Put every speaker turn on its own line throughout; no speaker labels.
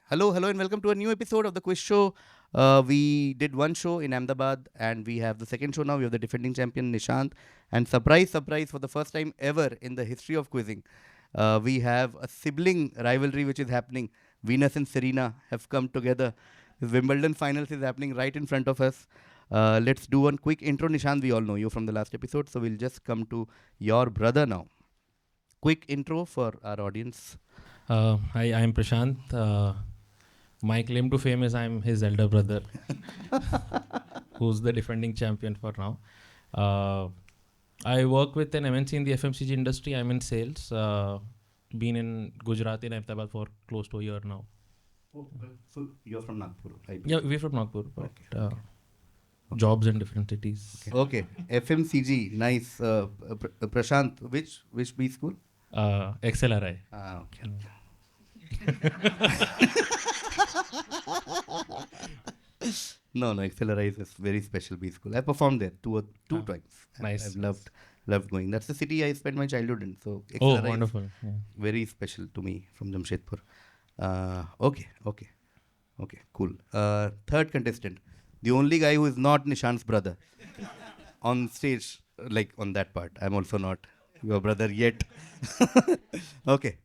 Hello, hello, and welcome to a new episode of the quiz show. We did one show in Ahmedabad, and we have the second show now. We have the defending champion Nishant, and surprise, surprise, for the first time ever in the history of quizzing, we have a sibling rivalry which is happening. Venus and Serena have come together. The Wimbledon finals is happening right in front of us. Let's do one quick intro. Nishant, we all know you from the last episode, so we'll just come to your brother now. Quick intro for our audience.
Hi, I'm Prashant. My claim to fame is I'm his elder brother, who's the defending champion for now. I work with an MNC in the FMCG industry. I'm in sales. Been in Gujarat in Ahmedabad for close to a year now.
Oh, so you're from Nagpur, right?
Yeah, we're from Nagpur, but jobs in different cities.
Okay, FMCG, nice. Prashant, which B school?
XLRI.
Okay. No, XLRI is a very special B school. I performed there two times.
Nice.
I've loved going. That's the city I spent my childhood in. So
Oh,
XLRI
wonderful. Yeah.
very special to me from Jamshedpur. Okay, cool. Third contestant, the only guy who is not Nishant's brother on stage, like on that part. I'm also not your brother yet. Okay,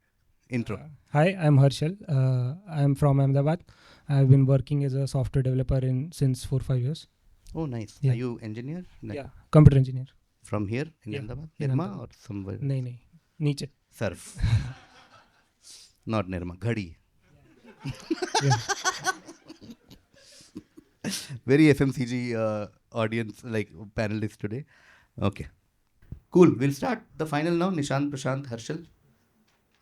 intro.
Hi, I'm Harshal. I'm from Ahmedabad. I've been working as a software developer since 4-5 years.
Oh, nice.
Yeah.
Are you engineer? Like
Yeah, computer engineer.
From here in
Yeah,
Ahmedabad?
in
Nirma
Ahmedabad.
or somewhere?
नहीं नीचे.
Surf. Not Nirma, Ghadi.
Yeah.
Very FMCG audience, like panelists today. Okay. Cool. We'll start the final now. Nishant, Prashant, Harshal.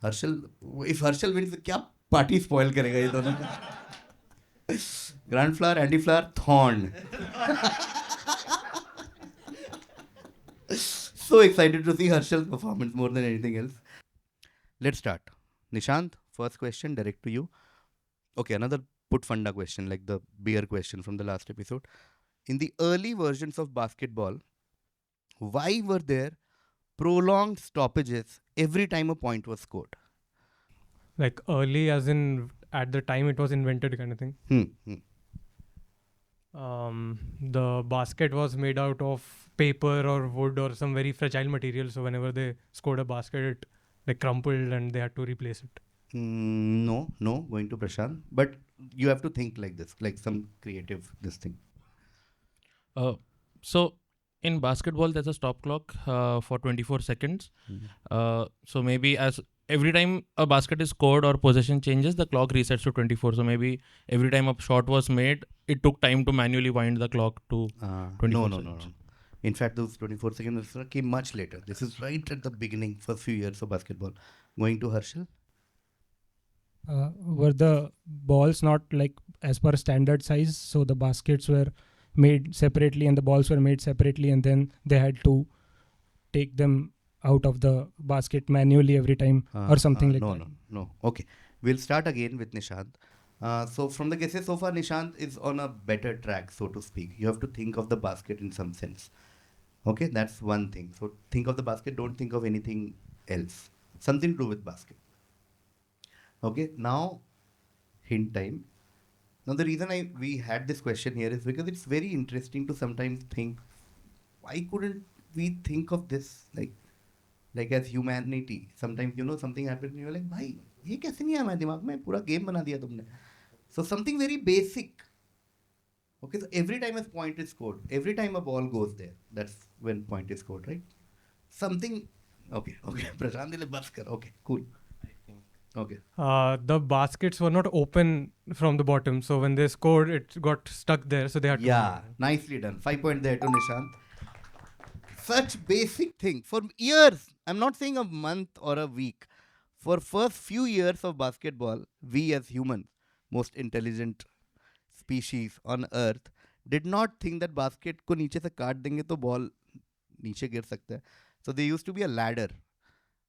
If Harshal wins, क्या party spoil करेगा ये दोनों? Grand flower, anti flower, thorn. So excited to see Harshal's performance more than anything else. Let's start. Nishant, first question direct to you. Okay, another put funda question like the beer question from the last episode. In the early versions of basketball, why were there prolonged stoppages every time a point was scored?
Like early, as in at the time it was invented, kind of thing. The basket was made out of paper or wood or some very fragile material. So whenever they scored a basket, it like crumpled and they had to replace it.
No, going to Prashant. But you have to think like this, like some creative this thing.
So in basketball, there's a stop clock for 24 seconds. So maybe as every time a basket is scored or possession changes, the clock resets to 24. So maybe every time a shot was made, it took time to manually wind the clock to 24
No.
seconds.
In fact, those 24 seconds came much later. This is right at the beginning, first few years of basketball. Going to Harshal?
Were the balls not like as per standard size? So the baskets were made separately and the balls were made separately, and then they had to take them out of the basket manually every time or something like that.
No. Okay. We'll start again with Nishant. So from the guesses so far, Nishant is on a better track, so to speak. You have to think of the basket in some sense. Okay, that's one thing. So think of the basket, don't think of anything else. Something to do with basket. Okay, now hint time. Now the reason we had this question here is because it's very interesting to sometimes think, why couldn't we think of this like as humanity? Sometimes something happens and you're like, भाई ये कैसे नहीं आया हमारे दिमाग में, पूरा game बना दिया तुमने. So something very basic. Okay, so every time a point is scored, every time a ball goes there, that's when point is scored, right? Something. Okay. Prashant dile bas kar. Okay, cool. Okay.
The baskets were not open from the bottom. So when they scored, it got stuck there. So they had to.
Yeah, nicely done. 5 points there to Nishant. Such basic thing. For years, I'm not saying a month or a week. For first few years of basketball, we as humans, most intelligent species on earth, did not think that basket को नीचे से काट देंगे तो ball नीचे गिर सकता है. So there used to be a ladder.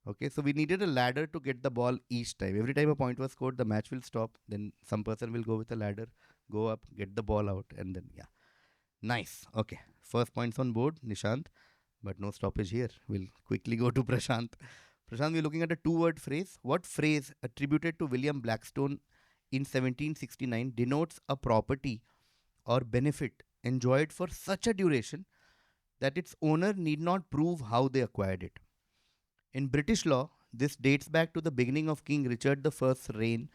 Okay, so we needed a ladder to get the ball each time. Every time a point was scored, the match will stop. Then some person will go with a ladder, go up, get the ball out, and then yeah. Nice. Okay, first points on board, Nishant. But no stoppage here. We'll quickly go to Prashant. Prashant, we're looking at a two-word phrase. What phrase attributed to William Blackstone in 1769 denotes a property or benefit enjoyed for such a duration that its owner need not prove how they acquired it. In British law, this dates back to the beginning of King Richard I's reign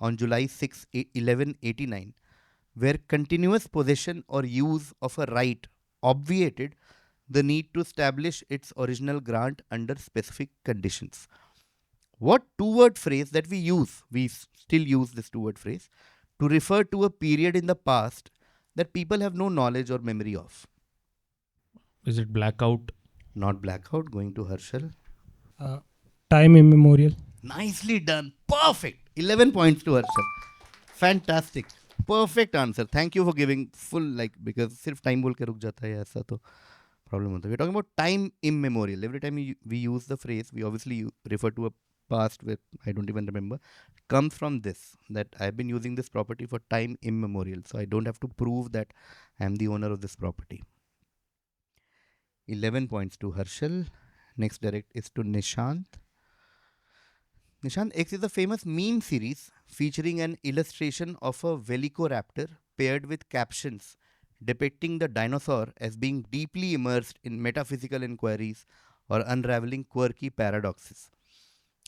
on July 6, 1189, where continuous possession or use of a right obviated the need to establish its original grant under specific conditions. What two-word phrase that we use, still use this two-word phrase, to refer to a period in the past that people have no knowledge or memory of.
Is it blackout?
Not blackout, going to Harshal.
Time immemorial.
Nicely done. Perfect. 11 points to Harshal. Fantastic. Perfect answer. Thank you for giving full, because सिर्फ time बोल के रुक जाता है ऐसा तो problem होता है. We're talking about time immemorial. Every time we use the phrase, we obviously refer to a past where I don't even remember. Comes from this, that I've been using this property for time immemorial. So I don't have to prove that I'm the owner of this property. 11 points to Harshal. Next direct is to Nishant. Nishant, X is a famous meme series featuring an illustration of a velociraptor paired with captions depicting the dinosaur as being deeply immersed in metaphysical inquiries or unraveling quirky paradoxes.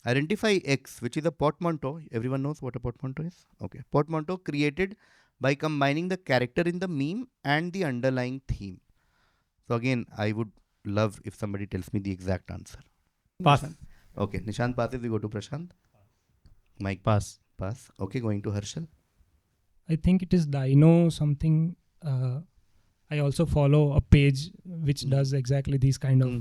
Identify X, which is a portmanteau. Everyone knows what a portmanteau is? Okay. Portmanteau created by combining the character in the meme and the underlying theme. So again, I would love if somebody tells me the exact answer.
Pass.
Nishant? Okay. Nishant passes. We go to Prashant. Mike.
Pass.
Pass. Okay. Going to Harshal.
I think it is Dino something. I also follow a page which does exactly these kind of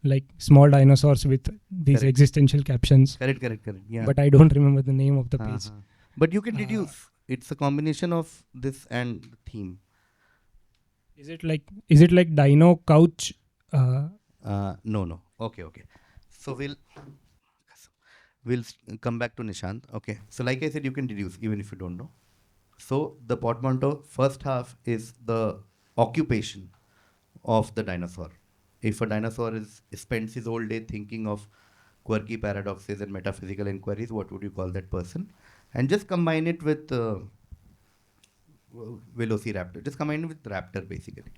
like small dinosaurs with these
Correct.
existential captions.
Correct. Yeah.
But I don't remember the name of the page.
But you can deduce. It's a combination of this and the theme.
Is it like Dino Couch?
No. Okay. So we'll come back to Nishant. Okay. So like I said, you can deduce even if you don't know. So the portmanteau first half is the occupation of the dinosaur. If a dinosaur spends his whole day thinking of quirky paradoxes and metaphysical inquiries, what would you call that person? And just combine it with velociraptor. Just combine it with raptor basically.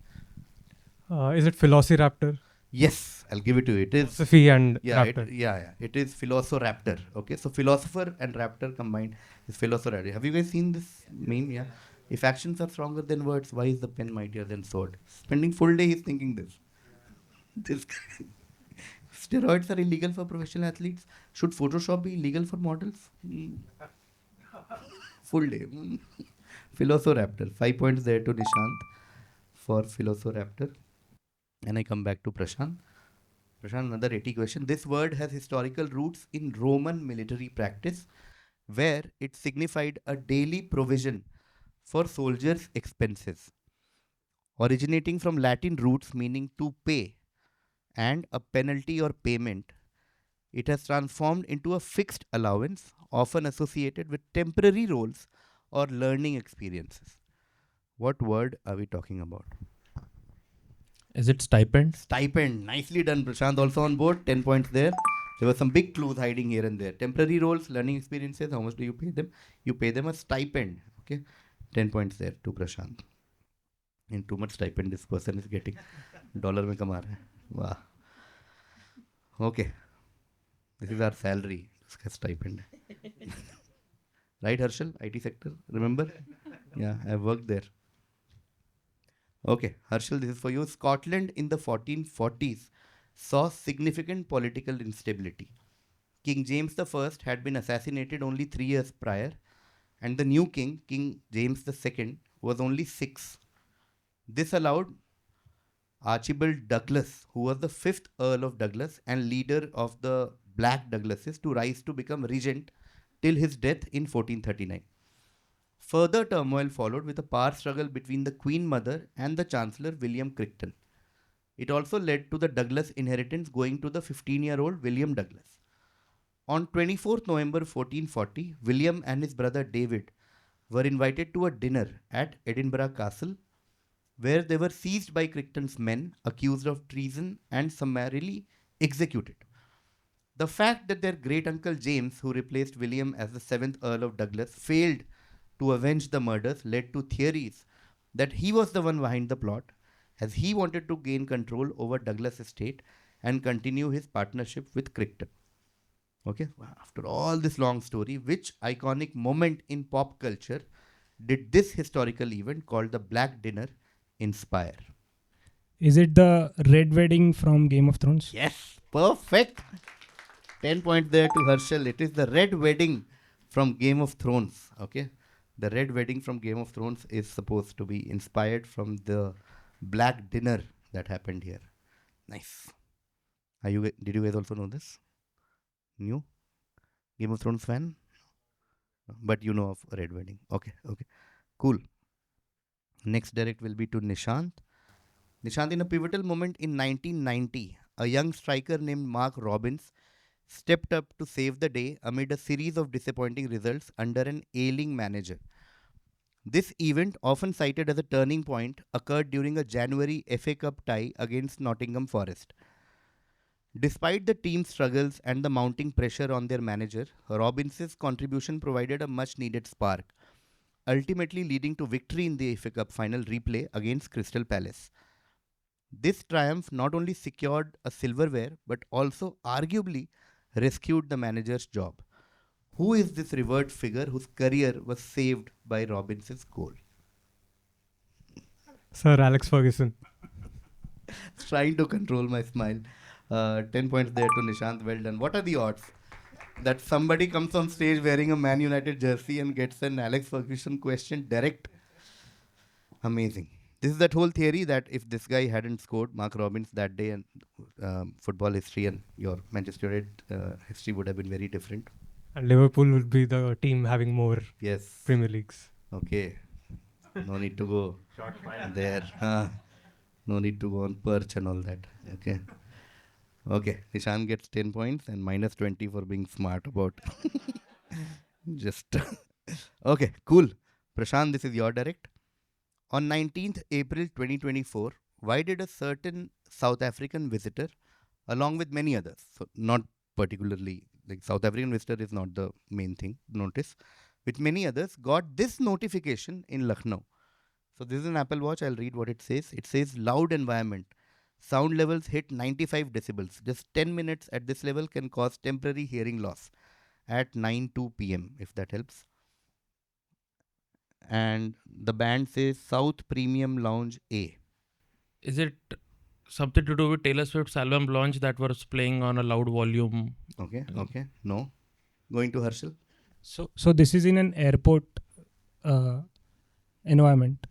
Is it Velociraptor?
Yes, I'll give it to you. It is
Philosophy and
Yeah,
Raptor.
it is Philosopher-Raptor. Okay, so philosopher and raptor combined is Philosopher-Raptor. Have you guys seen this meme? Yeah. If actions are stronger than words, why is the pen mightier than sword? Spending full day he's thinking this. This steroids are illegal for professional athletes. Should Photoshop be illegal for models? Full day. Philosopher-Raptor. 5 points there to Nishant for Philosopher-Raptor. And I come back to Prashant. Prashant, another 80 question. This word has historical roots in Roman military practice, where it signified a daily provision for soldiers' expenses. Originating from Latin roots meaning to pay and a penalty or payment, it has transformed into a fixed allowance, often associated with temporary roles or learning experiences. What word are we talking about?
Is it stipend?
Stipend. Nicely done, Prashant. Also on board. 10 points there. There were some big clues hiding here and there. Temporary roles, learning experiences. How much do you pay them? You pay them a stipend. Okay. 10 points there to Prashant. In too much stipend this person is getting. Dollar mein kama raha hai. Wow. Okay. This is our salary. Iska stipend. Right, Harshal? IT sector. Remember? Yeah, I've worked there. Okay, Harshal, this is for you. Scotland in the 1440s saw significant political instability. King James I had been assassinated only 3 years prior, and the new king, King James II, was only 6. This allowed Archibald Douglas, who was the 5th Earl of Douglas and leader of the Black Douglases, to rise to become regent till his death in 1439. Further turmoil followed with a power struggle between the Queen Mother and the Chancellor William Crichton. It also led to the Douglas inheritance going to the 15-year-old William Douglas. On 24th November 1440, William and his brother David were invited to a dinner at Edinburgh Castle, where they were seized by Crichton's men, accused of treason and summarily executed. The fact that their great uncle James, who replaced William as the 7th Earl of Douglas, failed to avenge the murders led to theories that he was the one behind the plot, as he wanted to gain control over Douglas estate and continue his partnership with Crichton. Okay, after all this long story, which iconic moment in pop culture did this historical event called the Black Dinner inspire?
Is it the Red Wedding from Game of Thrones?
Yes, perfect. 10 points there to Herschel. It is the Red Wedding from Game of Thrones. Okay, the Red Wedding from Game of Thrones is supposed to be inspired from the Black Dinner that happened here. Nice. Did you guys also know this? New Game of Thrones fan? But you know of Red Wedding. Okay, cool. Next direct will be to Nishant. Nishant, in a pivotal moment in 1990, a young striker named Mark Robbins stepped up to save the day amid a series of disappointing results under an ailing manager. This event, often cited as a turning point, occurred during a January FA Cup tie against Nottingham Forest. Despite the team's struggles and the mounting pressure on their manager, Robbins's contribution provided a much-needed spark, ultimately leading to victory in the FA Cup final replay against Crystal Palace. This triumph not only secured a silverware, but also arguably rescued the manager's job. Who is this revered figure whose career was saved by Robbins's goal?
Sir Alex Ferguson.
Trying to control my smile. 10 points there to Nishant. Well done. What are the odds that somebody comes on stage wearing a Man United jersey and gets an Alex Ferguson question direct? Amazing. This is that whole theory that if this guy hadn't scored, Mark Robbins, that day, and football history and your Manchester United history would have been very different.
And Liverpool would be the team having more
Yes.
Premier Leagues.
Okay. No need to go there. No need to go on perch and all that. Okay. Okay. Nishan gets 10 points and minus 20 for being smart about just. Okay, cool. Prashant, this is your direct. On 19th April 2024, why did a certain South African visitor, along with many others, so not particularly, like South African visitor is not the main thing, notice, with many others, got this notification in Lucknow. So this is an Apple Watch. I'll read what it says. It says loud environment. Sound levels hit 95 decibels. Just 10 minutes at this level can cause temporary hearing loss at 9:02 p.m. if that helps. And the band says South Premium Lounge A.
Is it something to do with Taylor Swift's album launch that was playing on a loud volume?
Okay. No. Going to Herschel.
So this is in an airport environment.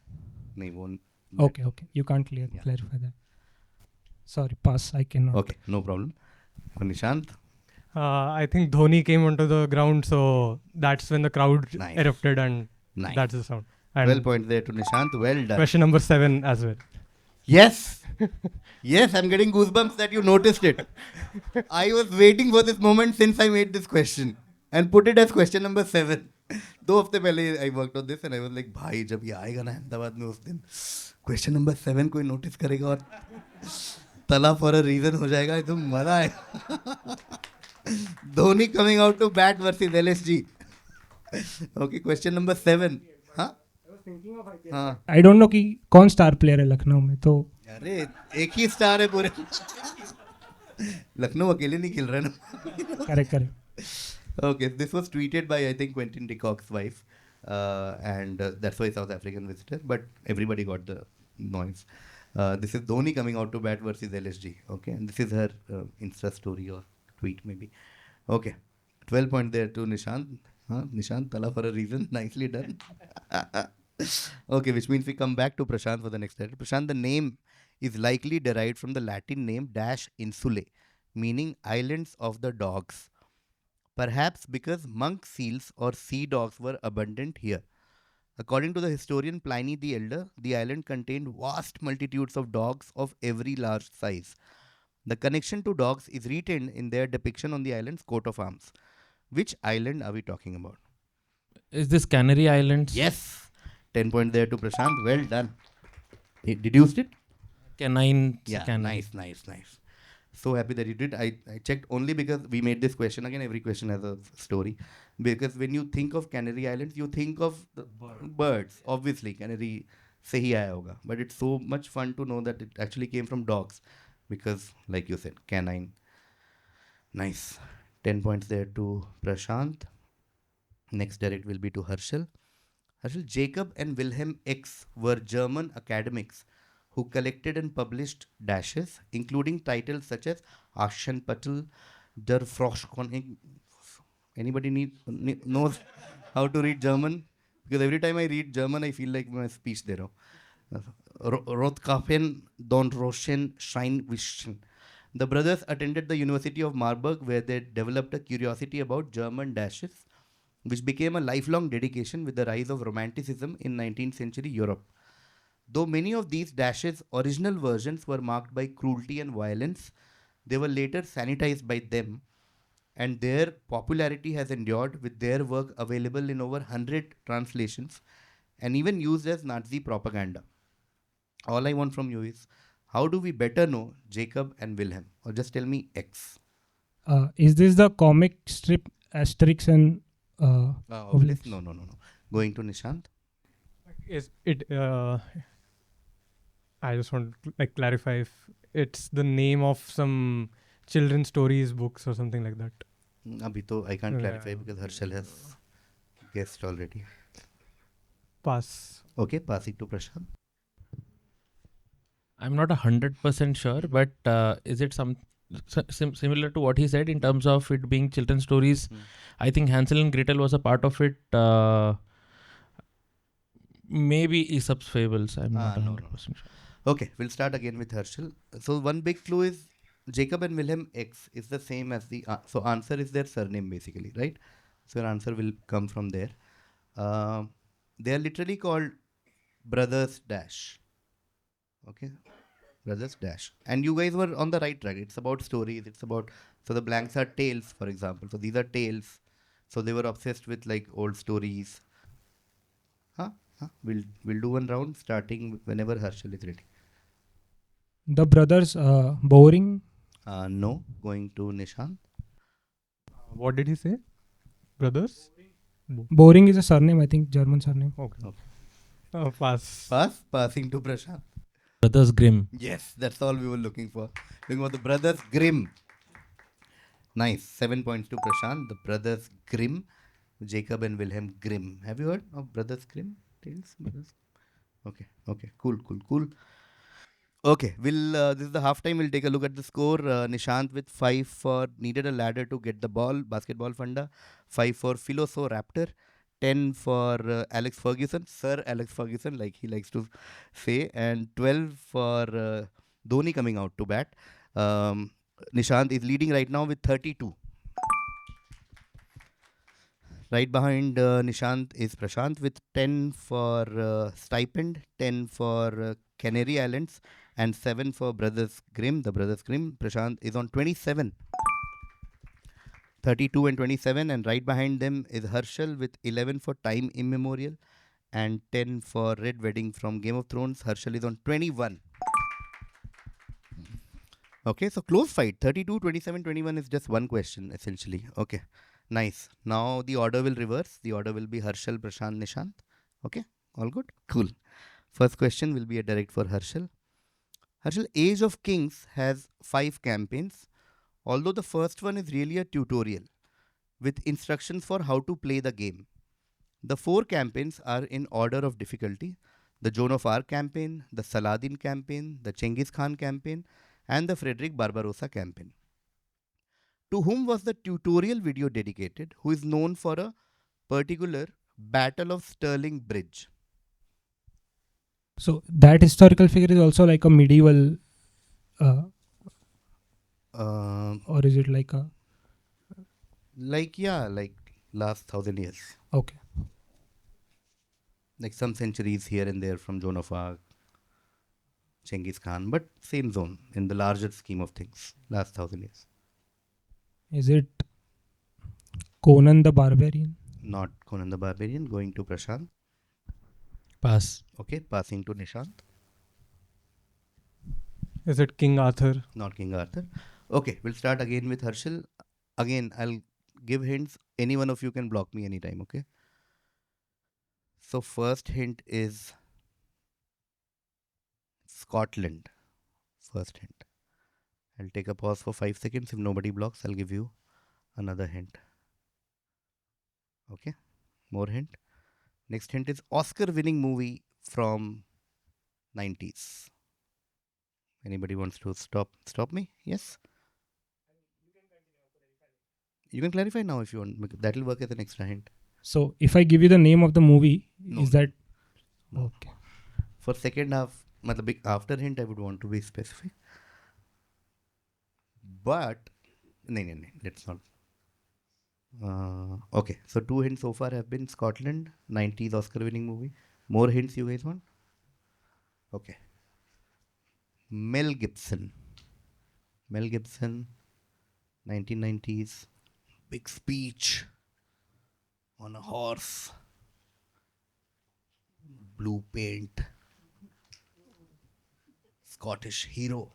No, won't.
Okay. You can't clarify that. Sorry, pass. I cannot.
Okay, no problem. Nishant.
I think Dhoni came onto the ground, so that's when the crowd erupted, and that's the sound. And
12 points there to Nishant. Well done.
question number 7 as well.
Yes. Yes, I'm getting goosebumps that you noticed it. I was waiting for this moment since I made this question and put it as question number 7. 2 हफ्ते पहले I worked on this and I was like, भाई जब ये आएगा ना अहमदाबाद में उस दिन question number 7 कोई notice करेगा और तला for a reason हो जाएगा, ये तो मजा आएगा. Dhoni coming out to bat versus LSG. Okay, question number 7. हाँ?
I don't know कि कौन स्टार प्लेयर है लखनऊ में, तो
अरे एक ही स्टार है पूरे लखनऊ अकेले नहीं खेल रहा ना.
Correct.
Okay, this was tweeted by I think Quentin de Kock's wife, and that's why South African visitor. But everybody got the noise. This is Dhoni coming out to bat versus LSG. Okay, and this is her Insta story or tweet maybe. Okay, 12 points there to Nishant. Nishant, tala for a reason. Nicely done. Okay, which means we come back to Prashant for the next letter. Prashant, the name is likely derived from the Latin name -insulae, meaning islands of the dogs. Perhaps because monk seals or sea dogs were abundant here. According to the historian Pliny the Elder, the island contained vast multitudes of dogs of every large size. The connection to dogs is retained in their depiction on the island's coat of arms. Which island are we talking about?
Is this Canary Islands?
Yes. 10 points there to Prashant. Well done. Deduced it?
Canine.
Yeah,
Canine.
nice. So happy that you did. I checked only because we made this question. Again, every question has a story. Because when you think of Canary Islands, you think of the birds. Obviously, Canary se hi aaya hoga. But it's so much fun to know that it actually came from dogs. Because, like you said, canine. Nice. 10 points there to Prashant. Next direct will be to Harshal. Harshal, Jacob and Wilhelm X were German academics who collected and published dashes, including titles such as Aschenputtel, Der Froschkönig. Anybody knows how to read German? Because every time I read German, I feel like my speech there. Rothkafen, Don Roschen, Scheinwischen. The brothers attended the University of Marburg, where they developed a curiosity about German dashes, which became a lifelong dedication with the rise of Romanticism in 19th century Europe. Though many of these dashes' original versions were marked by cruelty and violence, they were later sanitized by them, and their popularity has endured, with their work available in over 100 translations and even used as Nazi propaganda. All I want from you is, how do we better know Jacob and Wilhelm? Or just tell me X.
Is this the comic strip Asterix and
Obelix? No. Going to Nishant.
Is it? I just want to clarify if it's the name of some children's stories books or something like that.
Abhi to I can't clarify
Yeah.
because Harshal has guessed already.
Pass.
Okay, passing to Prashant.
I'm not 100% sure, but is it similar to what he said in terms of it being children's stories? I think Hansel and Gretel was a part of it. Maybe Aesop's Fables. I'm not
No.
100% sure.
Okay, we'll start again with Harshal. So one big clue is Jacob and Wilhelm X is the same as the so answer is their surname basically, right? So your answer will come from there. They are literally called Brothers Dash. Okay, Brothers Dash. And you guys were on the right track. It's about stories. It's about, so the blanks are tales, for example. So these are tales. So they were obsessed with like old stories. We'll do one round starting whenever Harshal is ready.
The brothers Boring.
No, going to Nishant.
What did he say? Brothers?
Boring is a surname, I think, German surname.
Okay. Pass.
Passing to Prashant.
Brothers Grimm.
Yes, that's all we were looking for. Looking for the Brothers Grimm. Nice. 7 points to Prashant. The Brothers Grimm. Jacob and Wilhelm Grimm. Have you heard of Brothers Grimm? Tales? Brothers? Okay. Cool. Okay, this is the halftime. We'll take a look at the score. Nishant with 5 for needed a ladder to get the ball, basketball funda. 5 for Philoso Raptor. 10 for Alex Ferguson, Sir Alex Ferguson, like he likes to say. And 12 for Dhoni coming out to bat. Nishant is leading right now with 32. Right behind Nishant is Prashant with 10 for stipend, 10 for Canary Islands, and 7 for Brothers Grimm. The Brothers Grimm. Prashant is on 27. 32 and 27, and right behind them is Harshal with 11 for Time Immemorial and 10 for Red Wedding from Game of Thrones. Harshal is on 21. Okay, so close fight. 32, 27, 21 is just one question essentially. Okay, nice. Now the order will reverse. The order will be Harshal, Prashant, Nishant. Okay, all good? Cool. First question will be a direct for Harshal. Harshal, Age of Kings has 5 campaigns, although the first one is really a tutorial with instructions for how to play the game. The 4 campaigns are in order of difficulty: the Joan of Arc campaign, the Saladin campaign, the Genghis Khan campaign, and the Frederick Barbarossa campaign. To whom was the tutorial video dedicated, who is known for a particular Battle of Stirling Bridge?
So that historical figure is also like a medieval, or is it like a?
Like last 1,000 years.
Okay.
Like some centuries here and there from Joan of Arc, Genghis Khan, but same zone in the larger scheme of things, last 1,000 years.
Is it Conan the Barbarian?
Not Conan the Barbarian. Going to Prashant.
Pass.
Okay, passing to Nishant.
Is it King Arthur?
Not King Arthur. Okay, we'll start again with Harshal. Again, I'll give hints. Any one of you can block me anytime, okay? So, first hint is Scotland. First hint. I'll take a pause for 5 seconds. If nobody blocks, I'll give you another hint. Okay, more hint. Next hint is Oscar winning movie from 90s. Anybody wants to stop me? Yes? You can clarify now if you want. That will work as an extra hint.
So if I give you the name of the movie,
No,
is
no.
that
No.
okay?
For second half, after hint, I would want to be specific. But, no, let's not. Okay, so 2 hints so far have been Scotland, 90s Oscar winning movie. More hints you guys want? Okay. Mel Gibson. Mel Gibson, 1990s. Big speech on a horse. Blue paint. Scottish hero.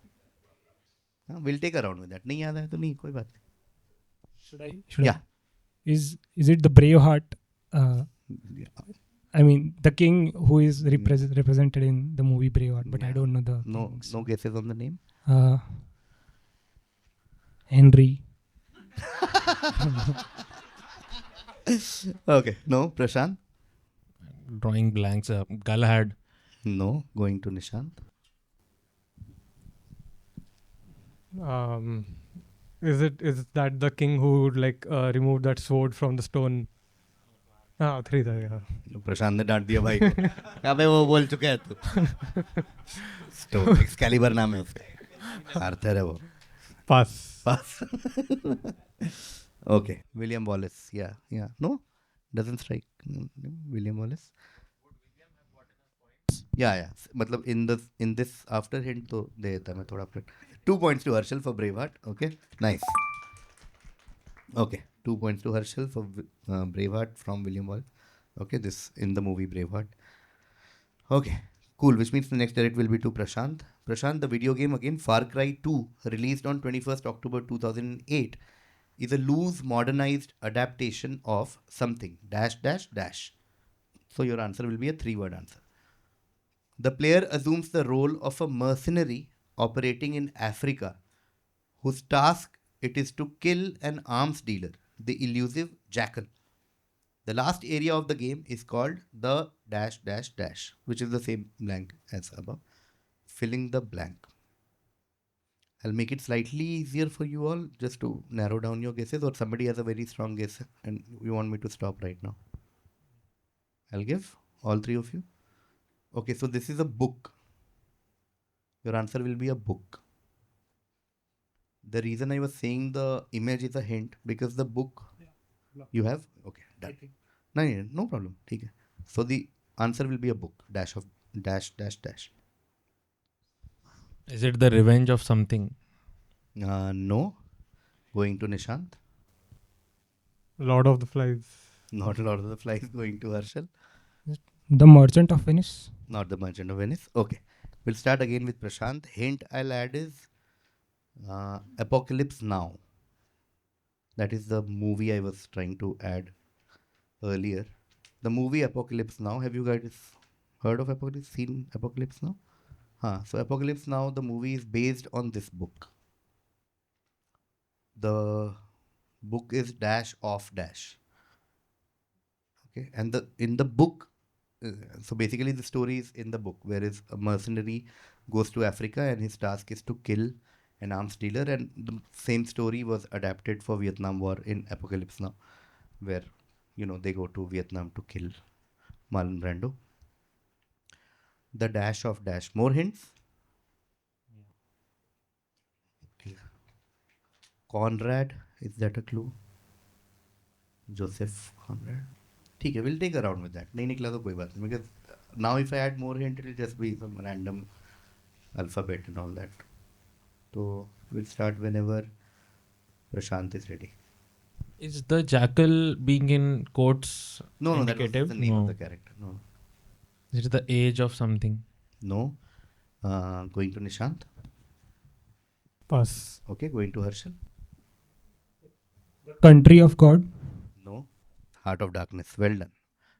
We'll take a round with that. नहीं याद है तो नहीं कोई बात नहीं.
Should
Yeah.
Is it the Braveheart?
Yeah.
I mean, the king who is represented in the movie Braveheart, but I
Yeah.
don't know the
No,
kings.
no guesses on the name.
Henry.
Okay. No, Prashant.
Drawing blanks. Galahad.
No, going to Nishant.
Is that the king who would remove that sword from the stone? Ah, 3 था यार.
प्रशांत ने डांट दिया भाई को. अबे वो बोल चुका है तू. तो एक्सकैलिबर नाम है उसका. आर्थर है वो.
Pass.
Okay, William Wallace. Yeah. No, doesn't strike. William Wallace. Yeah. मतलब in this after hint तो दे देता मैं थोड़ा फिर. 2 points to Harshal for Braveheart. Okay, nice. Okay, 2 points to Harshal for Braveheart from William Wallace. Okay, this in the movie Braveheart. Okay, cool. Which means the next direct will be to Prashant. Prashant, the video game again, Far Cry 2, released on 21st October 2008, is a loose, modernized adaptation of something dash dash dash. So your answer will be a 3-word answer. The player assumes the role of a mercenary operating in Africa, whose task it is to kill an arms dealer, the elusive Jackal. The last area of the game is called the dash dash dash, which is the same blank as above. Filling the blank. I'll make it slightly easier for you all just to narrow down your guesses, or somebody has a very strong guess and you want me to stop right now. I'll give all 3 of you. Okay, so this is a book. Your answer will be a book. The reason I was saying the image is a hint because the book you have. Okay, done. No problem. Okay. So the answer will be a book. Dash of dash dash dash.
Is it the revenge of something?
No. Going to Nishant.
Lord of the Flies.
Not Lord of the Flies. Going to Harshal.
The Merchant of Venice.
Not the Merchant of Venice. Okay. We'll start again with Prashant. Hint I'll add is Apocalypse Now. That is the movie I was trying to add earlier. The movie Apocalypse Now. Have you guys heard of Apocalypse? Seen Apocalypse Now? So Apocalypse Now, the movie is based on this book. The book is dash off dash. Okay, and in the book, so basically the story is in the book, whereas a mercenary goes to Africa and his task is to kill an arms dealer, and the same story was adapted for Vietnam War in Apocalypse Now, where they go to Vietnam to kill Marlon Brando. The dash of dash. More hints? Okay. Conrad, is that a clue? Joseph Conrad. ठीक है, we'll take a round with that. नहीं निकला तो कोई बात नहीं, because now if I add more hint, it will just be some random alphabet and all that. So we'll start whenever Prashant is ready.
Is the jackal being in quotes
No, that was
indicative?
the name of
No.
the character. No.
Is it the age of something?
No. Going to Nishant.
Pass.
Okay, going to Harshal.
Country of God.
No. Heart of Darkness. Well done.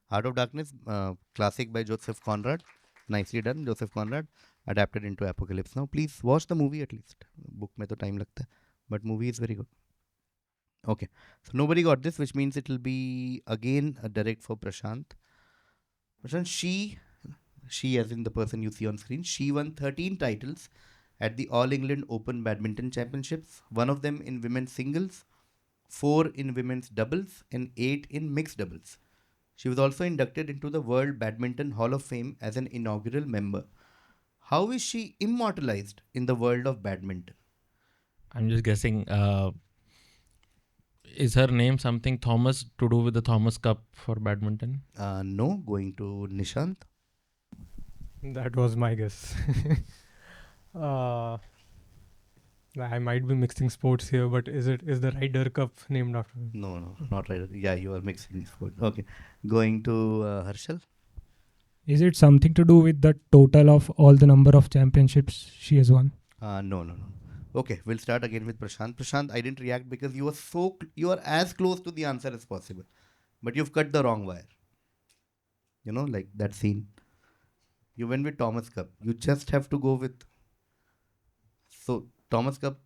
Heart of Darkness, classic by Joseph Conrad. Nicely done, Joseph Conrad. Adapted into Apocalypse Now. Please watch the movie at least. Book mein to time lagta hai, but movie is very good. Okay, so nobody got this, which means it will be again a direct for Prashant. Prashant, she as in the person you see on screen, she won 13 titles at the All England Open Badminton Championships. One of them in women's singles, 4 in women's doubles, and 8 in mixed doubles. She was also inducted into the World Badminton Hall of Fame as an inaugural member. How is she immortalized in the world of badminton?
I'm just guessing. Is her name something Thomas to do with the Thomas Cup for badminton?
No, going to Nishant.
That was my guess. uh, I might be mixing sports here, but is the Ryder Cup named after him?
No, not right. Yeah, you are mixing sport. Okay, going to Harshal.
Is it something to do with the total of all the number of championships she has won?
No. Okay, we'll start again with Prashant. Prashant, I didn't react because you are as close to the answer as possible, but you've cut the wrong wire. You know, like that scene. You went with Thomas Cup. You just have to go with. So Thomas Cup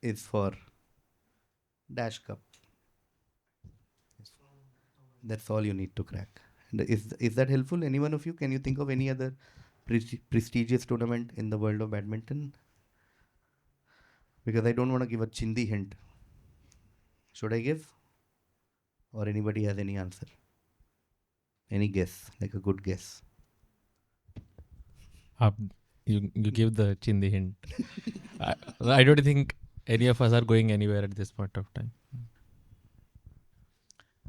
is for Dash Cup. That's all you need to crack. And is that helpful? Any one of you? Can you think of any other prestigious tournament in the world of badminton? Because I don't want to give a chindi hint. Should I give? Or anybody has any answer? Any guess? Like a good guess.
You give the chindi hint. I don't think any of us are going anywhere at this point of time.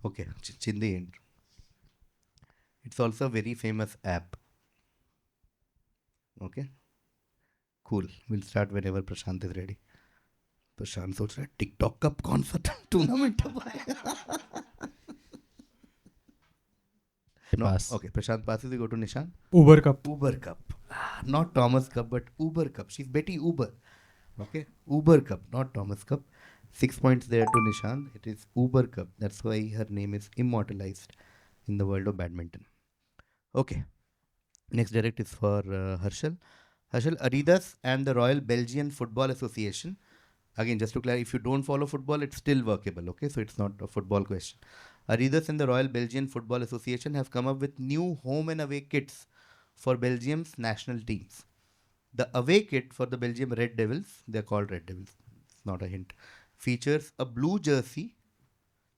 Okay, chindi hint. It's also a very famous app. Okay. Cool. We'll start whenever Prashant is ready. प्रशांत सोच रहा है TikTok cup कौन सा tournament
Pass.
Okay, Prashant passes. We go to Nishan.
Uber Cup.
Uber Cup. Not Thomas Cup, but Uber Cup. She's Betty Uber. Okay, Uber Cup, not Thomas Cup. 6 points there to Nishan. It is Uber Cup. That's why her name is immortalized in the world of badminton. Okay. Next direct is for Harshal. Harshal, Adidas and the Royal Belgian Football Association. Again, just to clarify, if you don't follow football, it's still workable. Okay, so it's not a football question. Adidas and the Royal Belgian Football Association have come up with new home and away kits for Belgium's national teams. The away kit for the Belgium Red Devils, they're called Red Devils, it's not a hint, features a blue jersey.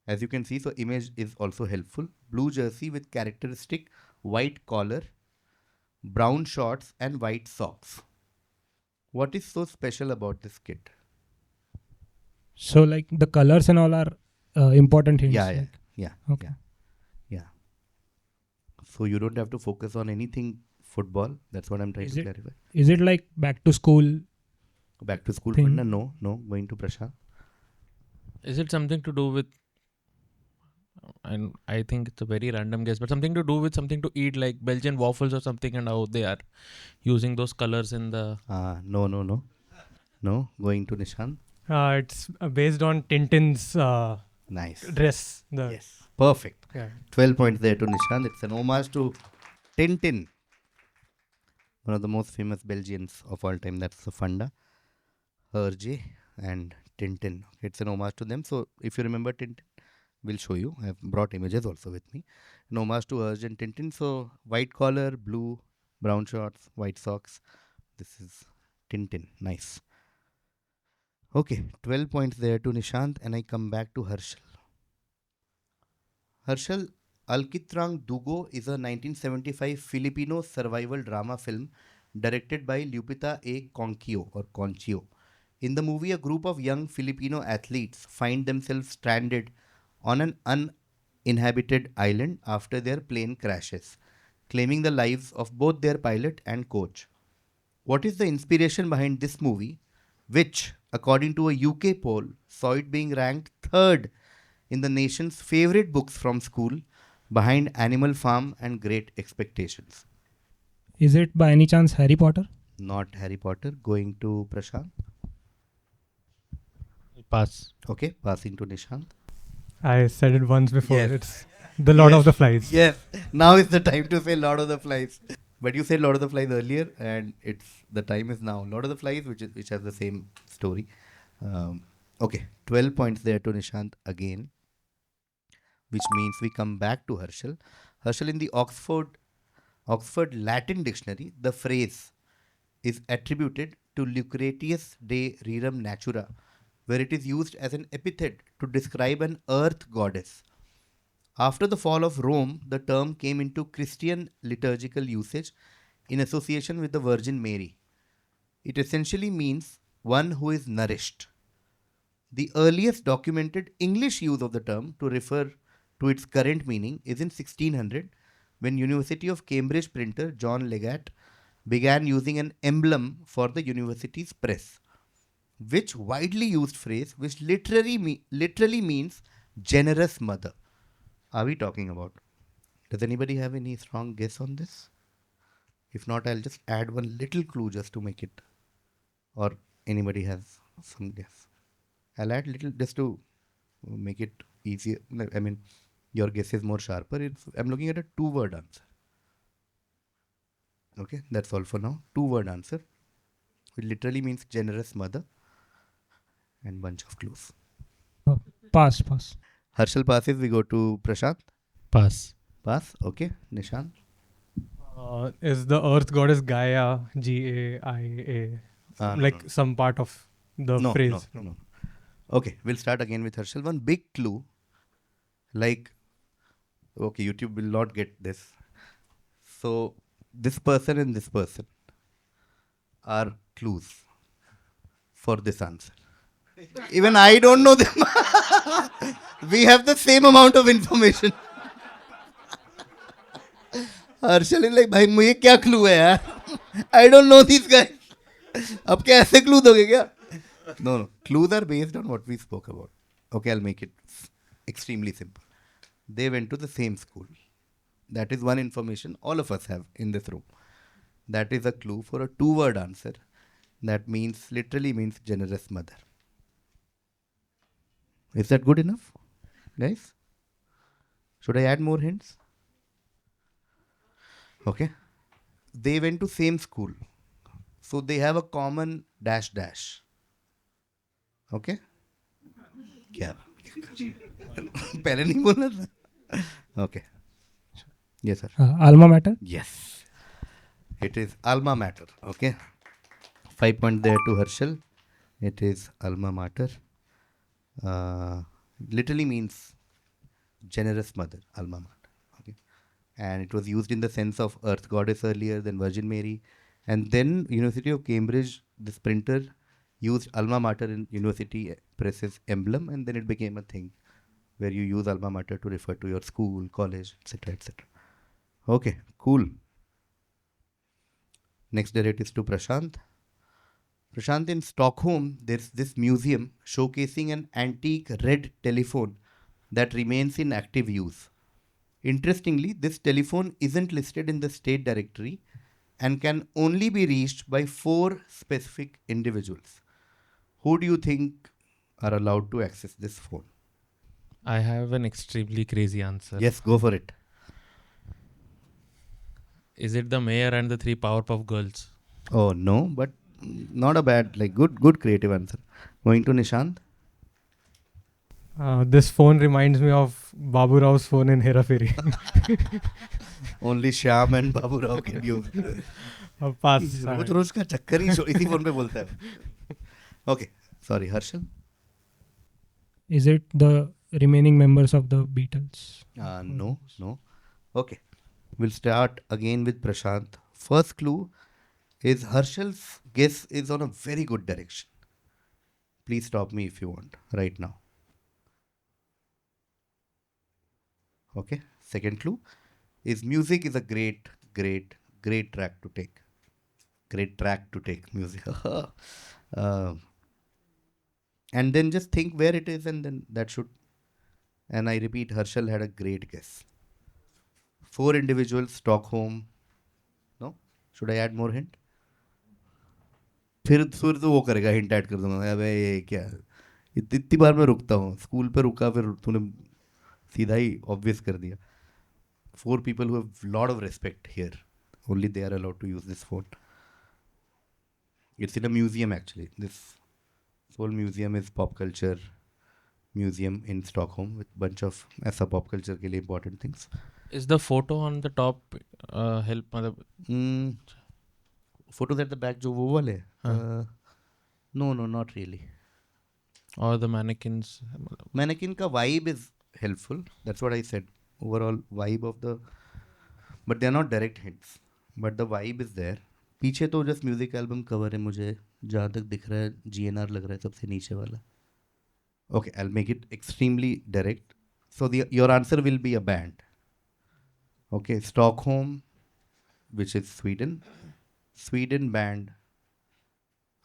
As you can see, so image is also helpful. Blue jersey with characteristic white collar, brown shorts and white socks. What is so special about this kit?
So like the colors and all are important hints.
Yeah.
Okay.
So you don't have to focus on anything football. That's what I'm trying to clarify.
Is it like back to school?
Back to school
thing?
fund? No. Going to Prashant.
Is it something to do with, and I think it's a very random guess, but something to do with something to eat like Belgian waffles or something, and how they are using those colors in the...
No. Going to Nishan.
It's based on Tintin's
Nice.
dress.
Yes. Perfect.
Yeah.
12 points there to Nishan. It's an homage to Tintin, one of the most famous Belgians of all time. That's the Funda, Hergé and Tintin. It's an homage to them. So if you remember Tintin, we'll show you. I've brought images also with me. An homage to Hergé and Tintin. So white collar, blue, brown shorts, white socks. This is Tintin. Nice. Okay, 12 points there to Nishant, and I come back to Harshal. Harshal, Alkitrang Dugo is a 1975 Filipino survival drama film directed by Lupita A. Conchio. In the movie, a group of young Filipino athletes find themselves stranded on an uninhabited island after their plane crashes, claiming the lives of both their pilot and coach. What is the inspiration behind this movie, which, according to a UK poll, saw it being ranked third in the nation's favorite books from school, behind Animal Farm and Great Expectations?
Is it by any chance Harry Potter?
Not Harry Potter. Going to Prashant.
Pass.
Okay, passing to Nishant.
I said it once before.
Yes.
It's the Lord
Yes.
of the Flies.
Yes, now is the time to say Lord of the Flies. But you said Lord of the Flies earlier, and the time is now. Lord of the Flies, which has the same story. Okay, 12 points there to Nishant again, which means we come back to Harshal. Harshal, in the Oxford Latin Dictionary, the phrase is attributed to Lucretius de Rerum Natura, where it is used as an epithet to describe an earth goddess. After the fall of Rome, the term came into Christian liturgical usage in association with the Virgin Mary. It essentially means one who is nourished. The earliest documented English use of the term to refer to its current meaning is in 1600, when University of Cambridge printer John Legat began using an emblem for the university's press, which widely used phrase which literally means generous mother. Are we talking about? Does anybody have any strong guess on this? If not, I'll just add one little clue just to make it. Or anybody has some guess? I'll add little just to make it easier. I mean, your guess is more sharper. I'm looking at a two-word answer. Okay, that's all for now. Two-word answer. It literally means generous mother. And bunch of clues.
Pass.
Harshal passes. We go to Prashant.
Pass.
Pass. Okay. Nishant.
Is the Earth goddess Gaia, Gaia, like some part of the phrase?
No. Okay, we'll start again with Harshal. One big clue. Like, okay, YouTube will not get this. So, this person and this person are clues for this answer. Even I don't know them. We have the same amount of information. Harshal is like, भाई मुझे क्या clue है यार? I don't know these guys. अब क्या ऐसे clue दोगे क्या? No. Clues are based on what we spoke about. Okay, I'll make it extremely simple. They went to the same school. That is one information all of us have in this room. That is a clue for a two-word answer. That literally means generous mother. Is that good enough, guys? Should I add more hints? Okay. They went to same school. So they have a common dash. Okay? क्या पहले नहीं बोलना था? Okay. Yes, sir.
Alma mater.
Yes. It is alma mater. Okay. 5 points there to Harshal. It is alma mater. Literally means generous mother, alma mater. Okay. And it was used in the sense of earth goddess earlier, then Virgin Mary. And then University of Cambridge, this printer used alma mater in university press's emblem, and then it became a thing where you use alma mater to refer to your school, college, etc. etc. Okay, cool. Next direct is to Prashant. Prashant, in Stockholm, there's this museum showcasing an antique red telephone that remains in active use. Interestingly, this telephone isn't listed in the state directory and can only be reached by 4 specific individuals. Who do you think are allowed to access this phone?
I have an extremely crazy answer.
Yes, go for it.
Is it the mayor and the 3 Powerpuff Girls?
Oh, no, but not a bad, good creative answer. Going to Nishant.
This phone reminds me of Babu Rao's phone in Hera Fairy.
Only Shyam and Babu Rao can use.
Pass.
रोज का चक्कर ही इसी phone पे बोलता है. Okay, sorry, Harshal.
Is it the remaining members of the Beatles?
No. Okay, we'll start again with Prashant. First clue is Harshal's guess is on a very good direction. Please stop me if you want right now. Okay, second clue is music is a great track to take. Great track to take, music. And then just think where it is, and then that should. And I repeat, Harshal had a great guess. 4 individuals, Stockholm. No? Should I add more hint? फिर तो वो करेगा, hint add कर दूंगा. अबे ये क्या, इतनी बार मैं रुकता हूँ, स्कूल पे रुका, फिर तूने सीधा ही ऑब्वियस कर दिया. 4 people who have lot of respect here. Only they are allowed to use this phone. It's in a museum actually. This whole museum is pop culture museum in Stockholm with bunch of ऐसा pop culture के लिए important things.
Is the photo on the top help? मतलब
Mm, photos at the back जो वो वाले?
हाँ.
No, not really.
Or the mannequins?
Mannequin का vibe is helpful. That's what I said. Overall vibe of the, but they are not direct hits. But the vibe is there. पीछे तो just music album cover है, मुझे जहाँ तक दिख रहा है GNR लग रहा है सबसे नीचे वाला. Okay, I'll make it extremely direct. So your answer will be a band. Okay, Stockholm, which is Sweden. Sweden band,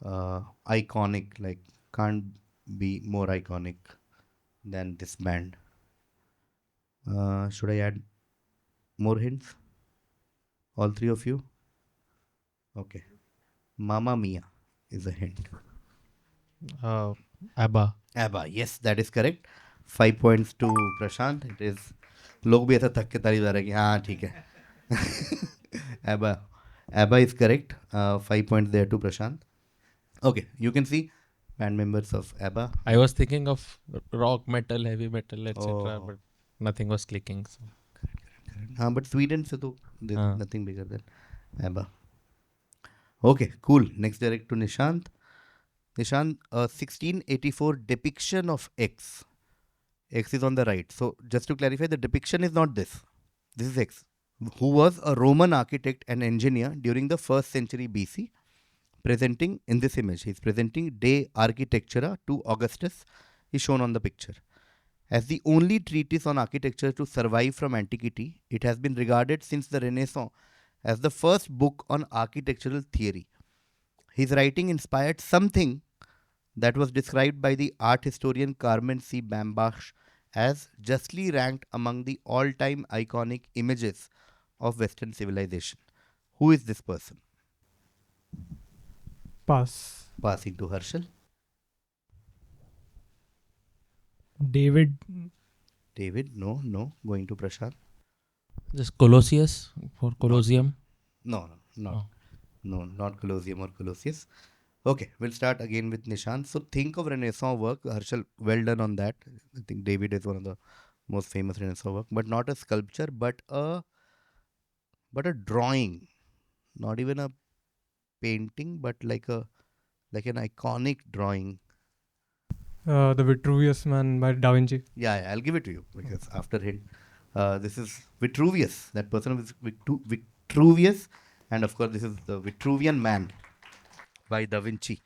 iconic, like can't be more iconic than this band. Should I add more hints? All 3 of you? Okay. Mamma Mia is a hint.
ABBA.
ABBA, yes, that is correct. 5 points to Prashant. It is. लोग भी ऐसा थक के ताली बजा रहे हैं कि हाँ ठीक है. ABBA is correct. 5 points there to Prashant. Okay, you can see band members of ABBA.
I was thinking of rock, metal, heavy metal, etc.
Oh.
But nothing was clicking. So.
हाँ, but Sweden से तो there's
हाँ.
nothing bigger than ABBA. Okay, cool. Next direct to Nishant. Nishant, 1684 depiction of X. X is on the right. So just to clarify, the depiction is not this. This is X, who was a Roman architect and engineer during the 1st century BC. Presenting in this image, he's presenting De Architectura to Augustus, is shown on the picture. As the only treatise on architecture to survive from antiquity, it has been regarded since the Renaissance as the first book on architectural theory. His writing inspired something that was described by the art historian Carmen C. Bambach as justly ranked among the all-time iconic images of Western civilization. Who is this person?
Pass.
Passing to Harshal.
David.
David, no. Going to Prashant.
Just Colossus for Colosseum.
No, not.
Oh.
No, not Colosseum or Colossus. Okay, we'll start again with Nishant. So think of Renaissance work. Harshal, well done on that. I think David is one of the most famous Renaissance work, but not a sculpture, but a drawing. Not even a painting, but like an iconic drawing.
The Vitruvius Man by Da Vinci.
Yeah, I'll give it to you because after hint, this is Vitruvius. That person is Vitruvius, and of course this is the Vitruvian Man by Da Vinci.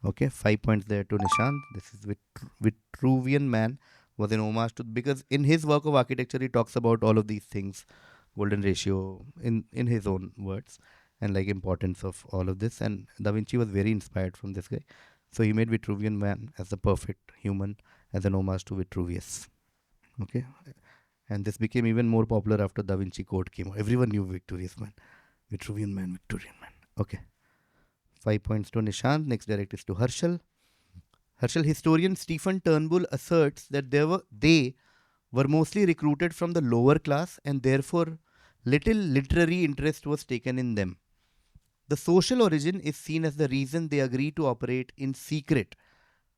Okay, 5 points there to Nishant. This is Vitruvian Man was an homage to, because in his work of architecture he talks about all of these things, golden ratio in his own words, and like importance of all of this. And Da Vinci was very inspired from this guy. So he made Vitruvian Man as the perfect human, as an homage to Vitruvius. Okay. And this became even more popular after Da Vinci Code came out. Everyone knew Vitruvian Man. Vitruvian Man. Okay. 5 points to Nishant. Next direct is to Harshal. Harshal, historian Stephen Turnbull asserts that they were mostly recruited from the lower class and therefore little literary interest was taken in them. The social origin is seen as the reason they agree to operate in secret,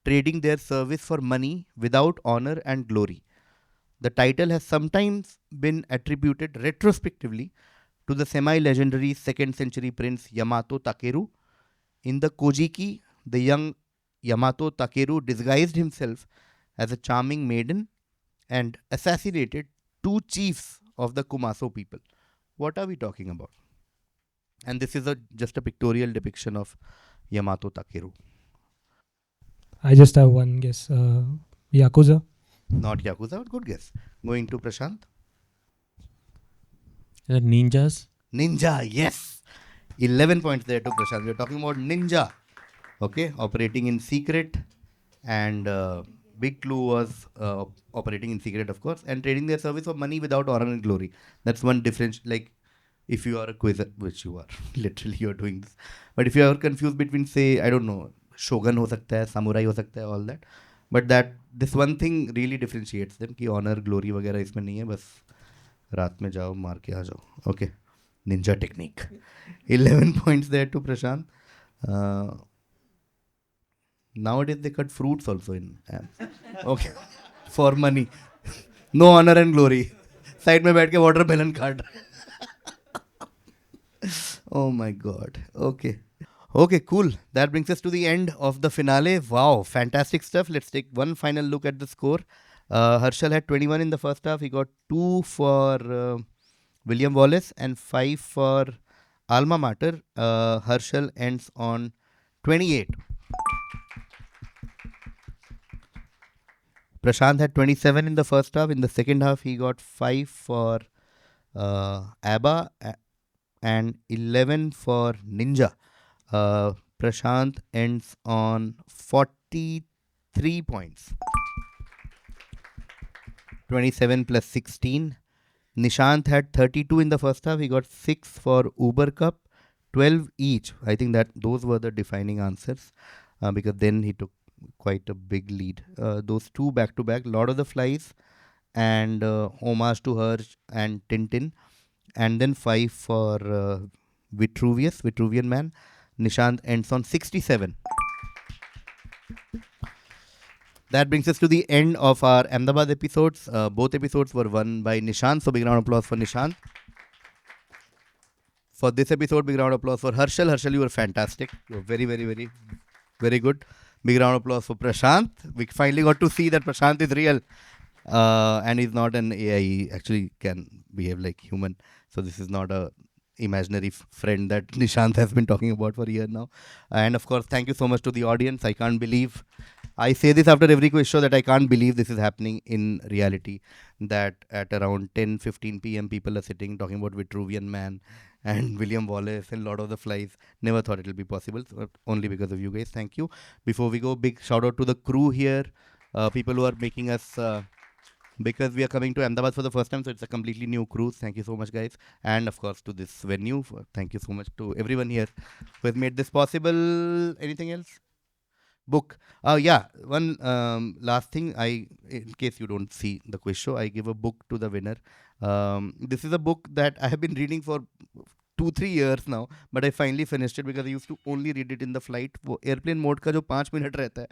trading their service for money without honor and glory. The title has sometimes been attributed retrospectively to the semi-legendary 2nd century prince Yamato Takeru. In the Kojiki, the young Yamato Takeru disguised himself as a charming maiden and assassinated 2 chiefs of the Kumaso people. What are we talking about? And this is just a pictorial depiction of Yamato Takeru.
I just have one guess. Yakuza.
Not Yakuza, but good guess. Going to Prashant.
Ninjas.
Ninja, yes. 11 points there to Prashant. We're talking about ninja. Okay, operating in secret. And big clue was operating in secret, of course, and trading their service for money without honor and glory. That's one difference. Like, if you are a quizzer, which you are, literally you're doing this. But if you are confused between, say, I don't know, shogun ho sakta hai, samurai ho sakta hai, all that. But that this one thing really differentiates them कि honor, glory वगैरह इसमें नहीं है, बस रात में जाओ मार के आ जाओ. Okay, ninja technique. 11 points there to Prashant. Nowadays they cut fruits also in abs. Okay, for money. No honor and glory. Side में बैठ के watermelon काट रहा है. Oh my God. Okay. Okay, cool. That brings us to the end of the finale. Wow, fantastic stuff. Let's take one final look at the score. Harshal had 21 in the first half. He got 2 for William Wallace and 5 for Alma Mater. Harshal ends on 28. Prashant had 27 in the first half. In the second half, he got 5 for ABBA and 11 for Ninja. Prashant ends on 43 points. 27 plus 16. Nishant had 32 in the first half. He got 6 for Uber Cup, 12 each. I think that those were the defining answers because then he took quite a big lead. Those two back to back, Lord of the Flies and Homage to Herge and Tintin. And then 5 for Vitruvian Man. Nishant ends on 67. That brings us to the end of our Ahmedabad episodes. Both episodes were won by Nishant, so big round of applause for Nishant. For this episode, big round of applause for Harshal. Harshal, you were fantastic. You were very, very, very, very good. Big round of applause for Prashant. We finally got to see that Prashant is real and he's not an AI. He actually can behave like human. So this is not a imaginary friend that Nishant has been talking about for a year now. And of course, thank you so much to the audience. I can't believe, I say this after every quiz show, that I can't believe this is happening in reality. That at around 10:15 p.m. people are sitting talking about Vitruvian Man and William Wallace and Lord of the Flies. Never thought it will be possible, so only because of you guys. Thank you. Before we go, big shout out to the crew here, people who are making us, because we are coming to Ahmedabad for the first time, so it's a completely new crew. Thank you so much, guys. And of course, to this venue, thank you so much to everyone here who has made this possible. Anything else? Book. Yeah, one last thing. In case you don't see the quiz show, I give a book to the winner. This is a book that I have been reading for 2-3 years now, but I finally finished it because I used to only read it in the flight. वो airplane mode का जो 5 minute रहता है,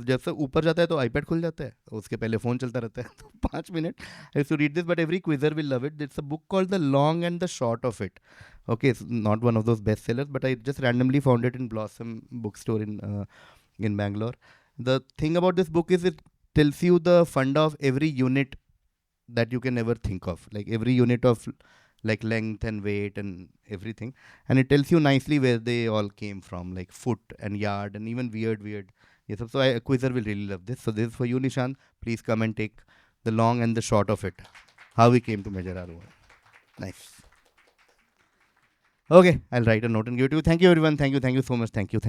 जब से ऊपर जाता है तो iPad खुल जाता है, उसके पहले फ़ोन चलता रहता है, तो 5 minute. I used to read this, but every quizzer will love it. It's a book called The Long and the Short of It. Okay, it's not one of those bestsellers, but I just randomly found it in Blossom bookstore in Bangalore. The thing about this book is it tells you the funda of every unit that you can ever think of, like every unit of like length and weight and everything, and it tells you nicely where they all came from, like foot and yard and even weird. Yes, so a quizzer will really love this. So this is for you, Nishant. Please come and take the long and the short of it, how we came to measure our world. Nice. Okay, I'll write a note and give it to you. Thank you, everyone. Thank you so much. Thank you.